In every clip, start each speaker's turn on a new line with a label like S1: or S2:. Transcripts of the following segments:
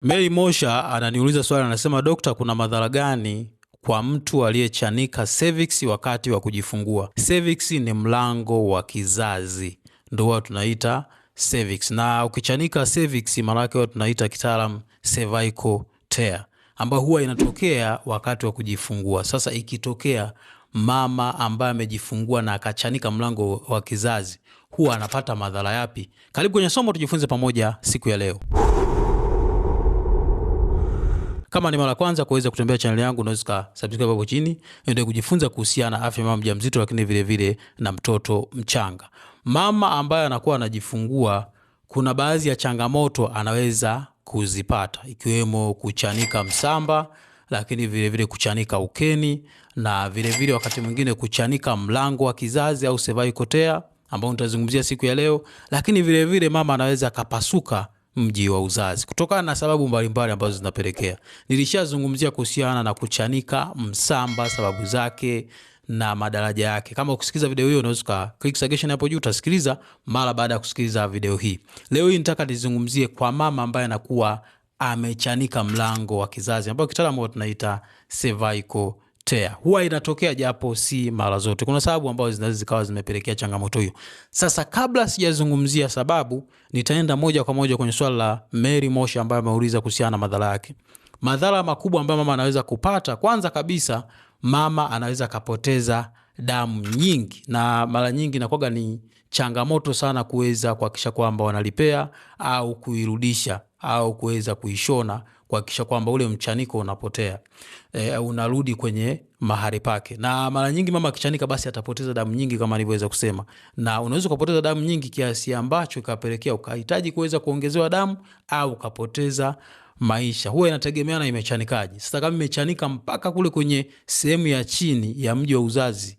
S1: Mary Mosha ananiuliza swali, anasema dokta, kuna madhara gani kwa mtu aliyechanika cervix wakati wa kujifungua? Cervix ni mlango wa kizazi, ndio huwa tunaita cervix, na ukichanika cervix maana yake tunaita kitaalam cervical tear, ambayo huwa inatokea wakati wa kujifungua. Sasa ikitokea mama ambaye amejifungua na akachanika mlango wa kizazi, huwa anapata madhara yapi? Karibu kwenye somo tujifunze pamoja siku ya leo. Kama ni mara kwanza kuweza kutembea channel yangu, unaweza subscribe hapo chini ndio kujifunza kuhusiana na afya mama mjamzito, lakini vile vile na mtoto mchanga. Mama ambaye anakuwa anajifungua, kuna baadhi ya changamoto anaweza kuzipata, ikiwemo kuchanika msamba, lakini vile vile kuchanika ukeni, na vile vile wakati mwingine kuchanika mlango wa kizazi au cervical tear ambao nitazungumzia siku ya leo, lakini vile vile mama anaweza akapasuka mji wa uzazi kutokana na sababu mbalimbali ambazo zinapelekea. Nilishazungumzia kuhusiana na kuchanika msamba, sababu zake na madaraja yake. Kama ukisikiza video hiyo, unaweza click suggestion hapo juu, utasikiliza mara baada ya kusikiliza video hii. Leo hii nitaka nizungumzie kwa mama ambaye anakuwa amechanika mlango wa kizazi, ambao kitaalamu tunaita cervical tear. Huwa inatokea japo si mara zote. Kuna sababu ambazo zinaweza zikawa zimepelekea changamoto hiyo. Sasa kabla sijazungumzia sababu, nitaenda moja kwa moja kwenye swala la Mary Mosha ambaye ameuliza kuhusiana na madhara yake. Madhara makubwa ambayo mama anaweza kupata, kwanza kabisa mama anaweza kapoteza damu nyingi, na mara nyingi inakuwa ni changamoto sana kuweza kuhakikisha kwamba wanalipea au kuirudisha au kuweza kuishona, kuhakikisha kwamba ule mchaniko unapotea, unarudi kwenye mahali pake. Na mara nyingi mama akichanika, basi atapoteza damu nyingi kama nilivyoweza kusema, na unaweza kupoteza damu nyingi kiasi ambacho ikapelekea ukahitaji kuweza kuongezewa damu au ukapoteza maisha. Huwa inategemeana imechanikaje. Sasa kama imechanika mpaka kule kwenye sehemu ya chini ya mji wa uzazi,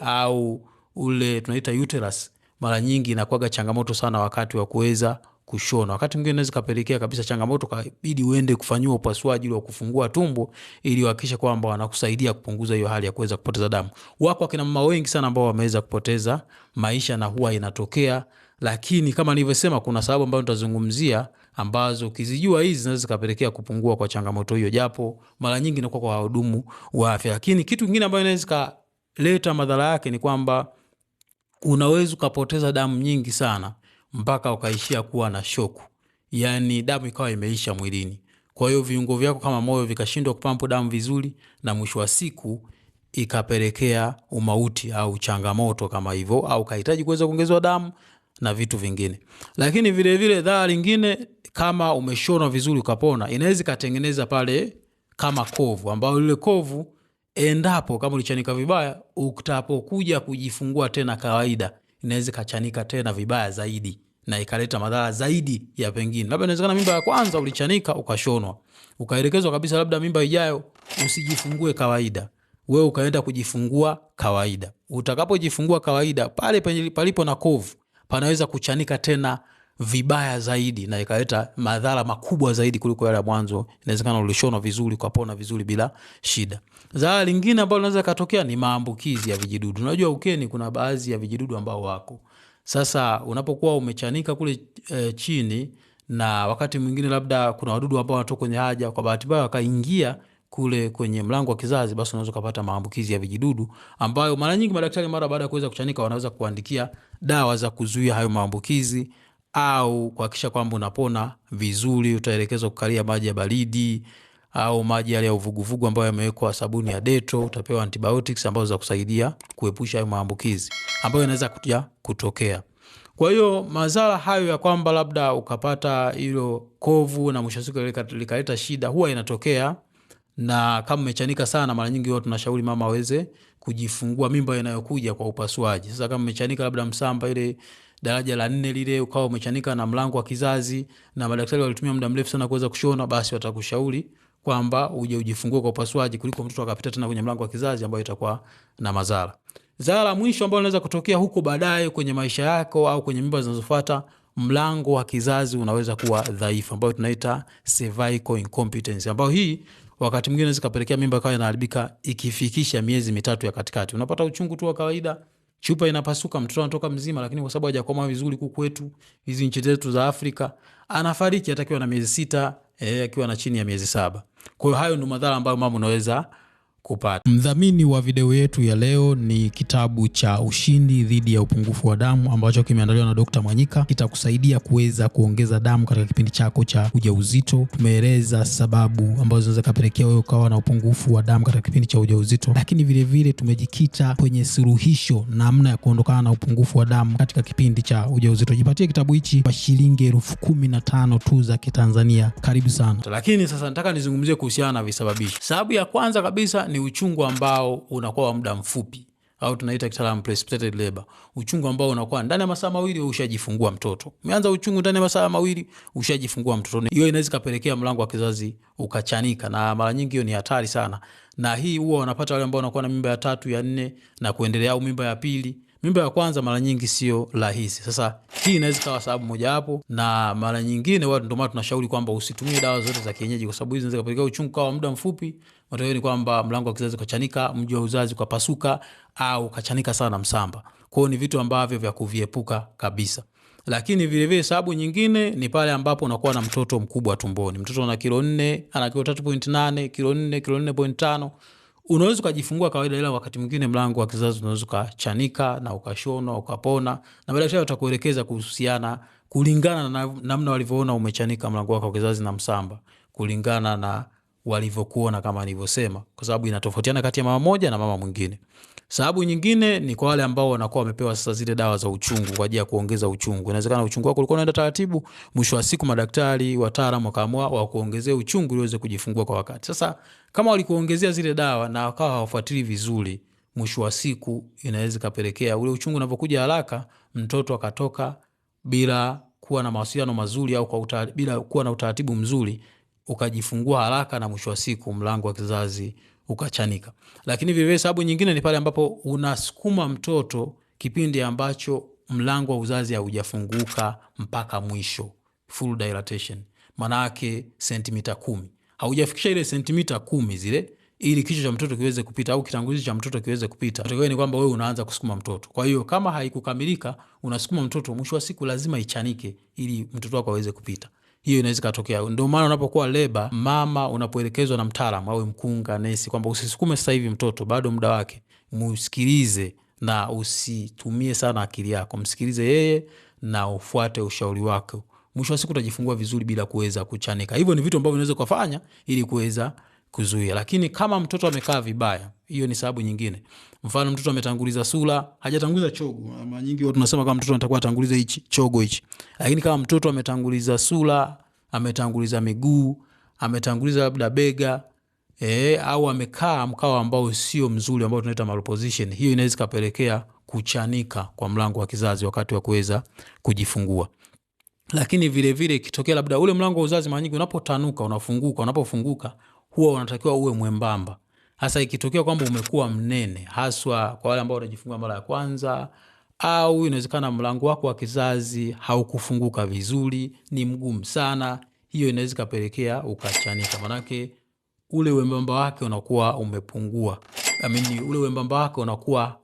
S1: au ule tunaita uterus, mara nyingi inakuwa changamoto sana wakati wa kuweza kushona. Wakati mwingine inaweza kapelekea kabisa changamoto, kabidi uende kufanywa upasuaji wa kufungua tumbo ili uhakikishe kwamba wanakusaidia kupunguza hiyo hali ya kuweza kupoteza damu. Wako akina mama wengi sana ambao wameweza kupoteza maisha na huwa inatokea, lakini kama nilivyosema, kuna sababu ambazo nitazungumzia ambazo ukizijua hizi zinaweza kupelekea kupungua kwa changamoto hiyo, japo mara nyingi inakuwa kwa wahudumu wa afya. Lakini kitu kingine ambacho inaweza kuleta madhara yake ni kwamba unaweza kupoteza damu nyingi sana mpaka ukaishia kuwa na shoku, yani damu ikawa imeisha mwilini. Kwa hiyo viungo vyako kama moyo vikashindwa kupampu damu vizuri, na mwisho wa siku ikapelekea umauti au changamoto kama hivyo, au kahitaji kuweza kuongezwa damu na vitu vingine. Lakini vile vile dhara lingine, kama umeshona vizuri ukapona, inaweza katengeneza pale kama kovu, ambao lile kovu endapo kama ulichanika vibaya, utapokuja kujifungua tena kawaida, inaweza kachanika tena vibaya zaidi na ikaleta madhara zaidi ya pengine. Labda inawezekana mimba ya kwanza ulichanika ukashonwa, ukaelekezwa kabisa labda mimba ijayo usijifungue kawaida, wewe ukaenda kujifungua kawaida. Utakapojifungua kawaida, pale palipo na kovu panaweza kuchanika tena vibaya zaidi na ikaleta madhara makubwa zaidi kuliko yale mwanzo. Inawezekana ulishona vizuri ukapona vizuri bila shida. Dhara lingine ambalo linaweza katokea ni maambukizi ya vijidudu. Unajua ukeni kuna baadhi ya vijidudu ambao wako. Sasa unapokuwa umechanika kule chini, na wakati mwingine labda kuna wadudu ambao wanatoka kwenye haja, kwa bahati mbaya wakaingia kule kwenye mlango wa kizazi, basi unaweza kupata maambukizi ya vijidudu, ambayo mara nyingi madaktari mara baada ya kuweza kuchanika wanaweza kuandikia dawa za kuzuia hayo maambukizi au kuhakikisha kwamba unapona vizuri. Utaelekezwa kukalia maji ya baridi au maji yale ya uvuguvugu ambayo yamewekwa sabuni ya Dettol. Utapewa antibiotics ambazo za kusaidia kuepusha hayo maambukizi ambayo yanaweza kutokea. Kwa hiyo madhara hayo ya kwamba labda ukapata hilo kovu na mwisho siku likaleta shida, huwa inatokea. Na kama umechanika sana, mara nyingi watu tunashauri mama aweze kujifungua mimba inayokuja kwa upasuaji. Sasa kama umechanika labda msamba ile daraja la 4 lile, ukawa umechanika na mlango wa kizazi na madaktari walitumia muda mrefu sana kuweza kushona, basi watakushauri kwamba uje ujifungue kwa upasuaji kuliko mtoto akapita tena kwenye mlango wa kizazi, ambayo itakuwa na madhara. Dhara la mwisho ambalo linaweza kutokea huko baadaye kwenye maisha yako au kwenye mimba zinazofuata, mlango wa kizazi unaweza kuwa dhaifu, ambayo tunaita cervical incompetence, ambayo hii wakati mwingine inaweza kupelekea mimba ikawa inaharibika ikifikisha miezi 3 ya katikati. Unapata uchungu tu wa kawaida, chupa inapasuka, mtoto anatoka mzima, lakini kwa sababu hajakomaa vizuri huku kwetu hizi nchi zetu za Afrika, anafariki atakiwa na miezi 6 akiwa na chini ya miezi 7. Kwa hiyo hayo ndio madhara ambayo mama unaweza kupata. Mdhamini wa video yetu ya leo ni kitabu cha Ushindi Dhidi ya Upungufu wa Damu ambacho kimeandaliwa na Dr. Mwanyika. Kitakusaidia kuweza kuongeza damu katika kipindi chako cha ujauzito. Tumeeleza sababu ambazo zinaweza kupelekea wewe ukawa na upungufu wa damu katika kipindi cha ujauzito, lakini vile vile tumejikita kwenye suluhisho, namna ya kuondokana na upungufu wa damu katika kipindi cha ujauzito. Jipatie kitabu hichi kwa shilingi 15,000 tu za Kitanzania. Karibu sana. Lakini sasa nataka nizungumzie kuhusiana na visababishi. Sababu ya kwanza kabisa ni uchungu ambao unakuwa wa muda mfupi, au tunaita kitaalamu precipitated labor. Uchungu ambao unakuwa ndani ya masaa mawili ushajifungua mtoto. Umeanza uchungu ndani ya masaa mawili ushajifungua mtoto. Hiyo inaweza kupelekea mlango wa kizazi ukachanika, na mara nyingi hiyo ni hatari sana. Na hii huwa wanapata wale ambao wanakuwa na mimba ya 3, ya 4 na kuendelea, au mimba ya pili. Mimba ya kwanza mara nyingi sio rahisi. Sasa hii inaweza kuwa sababu moja hapo, na mara nyingine watu, ndio maana tunashauri kwamba usitumie dawa zote za kienyeji, kwa sababu hizi zinaweza kupelekea uchungu kwa muda mfupi. Matokeo ni kwamba mlango wa kizazi ukachanika, mji wa uzazi ukapasuka, au kachanika sana msamba. Kwa hiyo ni vitu ambavyo vya kuviepuka kabisa. Lakini vile vile sababu nyingine ni pale ambapo unakuwa na mtoto mkubwa tumboni. Mtoto ana kilo 4, ana kilo 3.8, kilo 4, kilo 4.5. Unaweza kujifungua kawaida, ila wakati mwingine mlango wa kizazi unaweza kuchanika na ukashonwa ukapona, na madaktari watakuelekeza kuhusiana kulingana na namna walivyoona umechanika mlango wako wa kizazi na msamba, kulingana na walivyokuona kama nilivyosema, kwa sababu inatofautiana kati ya mama moja na mama mwingine. Sababu nyingine ni kwa wale ambao wanakuwa wamepewa sasa zile dawa za uchungu kwa ajili ya kuongeza uchungu. Inawezekana uchungu wako ulikuwa unaenda taratibu, mwisho wa siku madaktari wataalamu wakaamua wakuongezee uchungu ili uweze kujifungua kwa wakati. Sasa kama walikuongezea zile dawa na wakawa hawafuatili vizuri, mwisho wa siku inaweza kapelekea ule uchungu unapokuja haraka, mtoto akatoka bila kuwa na mawasiliano mazuri, au bila kuwa na utaratibu mzuri, ukajifungua haraka, na mwisho wa siku mlango wa kizazi ukachanika. Lakini vile sababu nyingine ni pale ambapo unasukuma mtoto kipindi ambacho mlango wa uzazi haujafunguka mpaka mwisho, full dilatation. Maana yake sentimita 10. Haujafikisha ile sentimita 10 zile ili kichwa cha mtoto kiweze kupita, au kitangulizi cha mtoto kiweze kupita. Matokeo ni kwamba wewe unaanza kusukuma mtoto. Kwa hiyo kama haikukamilika, unasukuma mtoto, mwisho wa siku lazima ichanike ili mtoto wako aweze kupita. Hiyo inaweza kutokea. Ndio maana unapokuwa leba, mama unapoelekezwa na mtaalamu au mkunga, nesi, kwamba usisukume sasa hivi mtoto, bado muda wake, musikilize na usitumie sana akili yako. Msikilize yeye na ufuate ushauri wake. Mwisho wa siku utajifungua vizuri bila kuweza kuchanika. Hivyo ni vitu ambavyo unaweza kufanya ili kuweza kuzuia. Lakini kama mtoto amekaa vibaya, hiyo ni sababu nyingine. Mfano mtoto ametanguliza sura, hajatanguliza chogo. Mara nyingi watu tunasema kama mtoto anatakuwa atangulize hichi chogo hichi. Lakini kama mtoto ametanguliza sura, ametanguliza miguu, ametanguliza labda bega, au amekaa mkao ambao sio mzuri, ambao tunaita malposition, hiyo inaweza kupelekea kuchanika kwa mlango wa kizazi wakati wa kuweza kujifungua. Lakini vile vile ikitokea labda ule mlango wa uzazi mara nyingi unapotanuka, unapofunguka huwa unatakiwa uwe mwembamba. Hasa ikitokea kwamba umekuwa mnene, haswa kwa wale ambao wanajifungua mara ya kwanza, au inawezekana mlango wako wa kizazi haukufunguka vizuri, ni mgumu sana, hiyo inaweza kupelekea ukachanika. Manake ule wembamba wake unakuwa umepungua. Ule wembamba wake unakuwa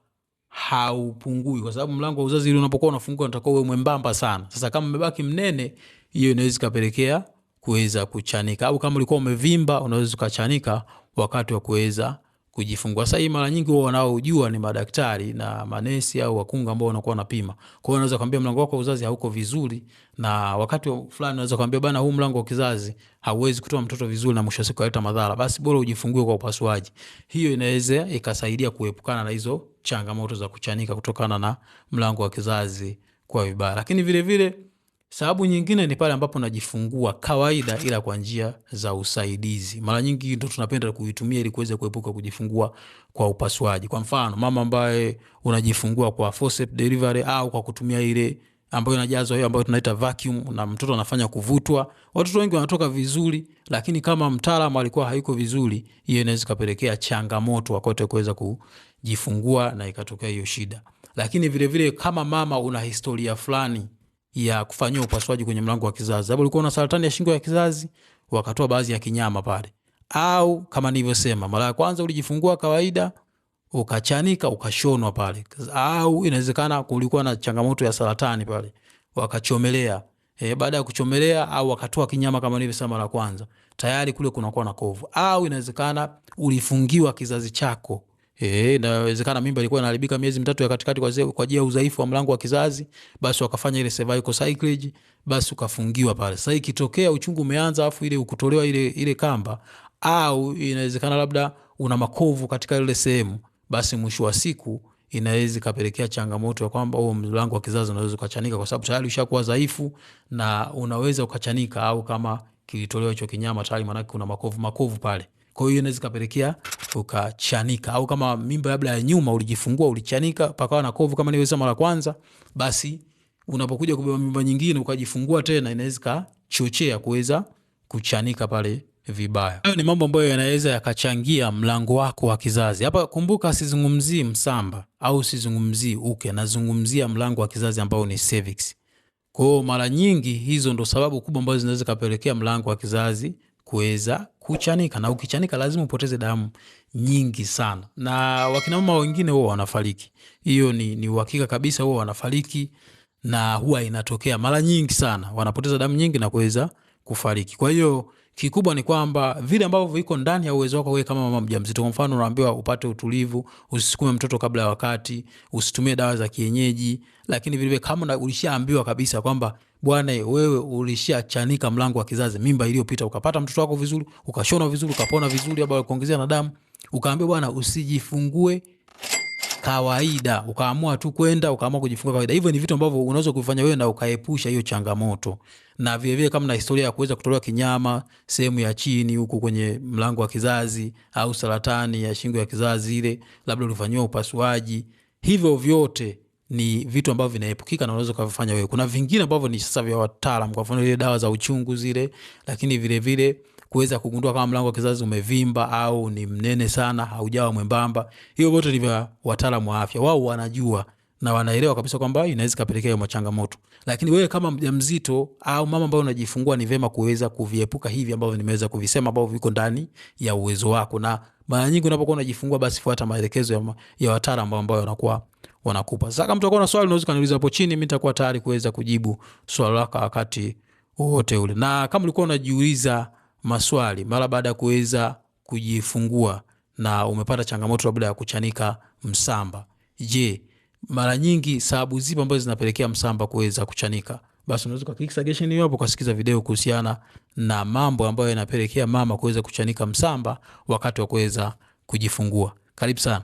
S1: haupungui, kwa sababu mlango wa uzazi ile unapokuwa unafunguka unatakiwa uwe mwembamba sana. Sasa kama umebaki mnene, hiyo inaweza kupelekea kuweza kuchanika, au kama ulikuwa umevimba unaweza kuchanika wakati wa kuweza kujifungua. Sasa hii mara nyingi wao wanaojua ni madaktari na manesi au wakunga ambao wanakuwa wanapima. Kwa hiyo unaweza kumwambia mlango wako wa uzazi hauko vizuri, na wakati fulani unaweza kumwambia bana, huu mlango wa kizazi hauwezi kutoa mtoto vizuri na mwisho siku kuleta madhara, basi bora ujifungue kwa upasuaji. Hiyo inaweza ikasaidia kuepukana na hizo changamoto za kuchanika kutokana na mlango wa kizazi kwa vibaya. Lakini vile vile sababu nyingine ni pale ambapo unajifungua kawaida ila kwa njia za usaidizi. Mara nyingi ndio tunapenda kuitumia ili kuweza kuepuka kujifungua kwa upasuaji. Kwa mfano, mama ambaye unajifungua kwa forceps delivery au kwa kutumia ile ambayo inajazwa, hiyo ambayo tunaita vacuum, na mtoto anafanya kuvutwa. Watoto wengi wanatoka vizuri, lakini kama mtaalamu alikuwa haiko vizuri, hiyo inaweza kupelekea changamoto wakati kuweza kujifungua na ikatokea hiyo shida. Lakini vile vile kama mama una historia fulani ya kufanywa upasuaji kwenye mlango wa kizazi, sababu ulikuwa una saratani ya shingo ya kizazi, wakatoa baadhi ya kinyama pale, au kama nilivyosema mara ya kwanza ulijifungua kawaida ukachanika ukashonwa pale, au inawezekana kulikuwa na changamoto ya saratani pale wakachomelea, baada ya kuchomelea au wakatoa kinyama kama nilivyosema mara kwanza, tayari kule kunakuwa na kovu. Au inawezekana ulifungiwa kizazi chako. Inawezekana mimba ilikuwa inaharibika miezi mitatu ya katikati kwa ajili ya udhaifu wa mlango wa kizazi, basi wakafanya ile cervical cyclage, basi ukafungiwa pale. Sasa ikitokea uchungu umeanza afu ile ukutolewa ile kamba, au inawezekana labda una makovu katika ile sehemu, basi mwisho wa siku inaweza kapelekea changamoto ya kwamba huo mlango wa kizazi unaweza kuchanika, kwa sababu tayari ushakuwa dhaifu na unaweza ukachanika, au kama kilitolewa hicho kinyama tayari, maana kuna makovu pale. Kwa hiyo inaweza kapelekea ukachanika, au kama mimba labda ya nyuma ulijifungua ulichanika pakawa na kovu kama nilivyosema mara kwanza, basi unapokuja kubeba mimba nyingine ukajifungua tena, inaweza kuchochea kuweza kuchanika pale vibaya. Hayo ni mambo ambayo yanaweza yakachangia mlango wako wa kizazi. Hapa kumbuka, sizungumzii msamba au sizungumzii uke, nazungumzia mlango wa kizazi ambao ni cervix. Kwa hiyo mara nyingi hizo ndo sababu kubwa ambazo zinaweza kapelekea mlango wa kizazi kuweza kuchanika, na ukichanika lazima upoteze damu nyingi sana, na wakina mama wengine huwa wanafariki. Hiyo ni uhakika kabisa, huwa wanafariki, na huwa inatokea mara nyingi sana, wanapoteza damu nyingi na kuweza kufariki. Kwa hiyo kikubwa ni kwamba vile ambavyo viko ndani ya uwezo wako wewe kama mama mjamzito. Kwa mfano, unaambiwa upate utulivu, usisukume mtoto kabla ya wakati, usitumie dawa za kienyeji. Lakini vile kama ulishaambiwa kabisa kwamba bwana, wewe ulishachanika mlango wa kizazi mimba iliyopita, ukapata mtoto wako vizuri, ukashona vizuri, ukapona vizuri, au kuongezea na damu, ukaambiwa bwana, usijifungue kawaida, ukaamua tu kwenda ukaamua kujifunga kawaida. Hivyo ni vitu ambavyo unaweza kufanya wewe na ukaepusha hiyo changamoto. Na vile vile kama na historia ya kuweza kutolewa kinyama sehemu ya chini huku kwenye mlango wa kizazi, au saratani ya shingo ya kizazi ile, labda ulifanywa upasuaji, hivyo vyote ni vitu ambavyo vinaepukika na unaweza kufanya wewe. Kuna vingine ambavyo ni sasa vya wataalamu, kwa mfano ile dawa za uchungu zile, lakini vile vile kuweza kugundua kama mlango wa kizazi umevimba au ni mnene sana, haujawa mwembamba. Hiyo vyote ni vya wataalamu wa afya. Wao wanajua na wanaelewa kabisa kwamba inaweza kapelekea hiyo changamoto. Lakini wewe kama mjamzito au mama ambaye unajifungua, ni vema kuweza kuviepuka hivi ambavyo nimeweza kuvisema, ambavyo viko ndani ya uwezo wako. Na mara nyingi unapokuwa unajifungua, basi fuata maelekezo ya wataalamu ambao wanakuwa wanakupa. Sasa kama utakuwa na swali, unaweza kuniuliza hapo chini, mimi nitakuwa tayari kuweza kujibu swali lako wakati wote ule. Na kama ulikuwa unajiuliza maswali mara baada ya kuweza kujifungua na umepata changamoto labda ya kuchanika msamba, je, mara nyingi sababu zipi ambazo zinapelekea msamba kuweza kuchanika? Basi unaweza kwa click suggestion hiyo hapo kusikiza video kuhusiana na mambo ambayo yanapelekea mama kuweza kuchanika msamba wakati wa kuweza kujifungua. Karibu sana.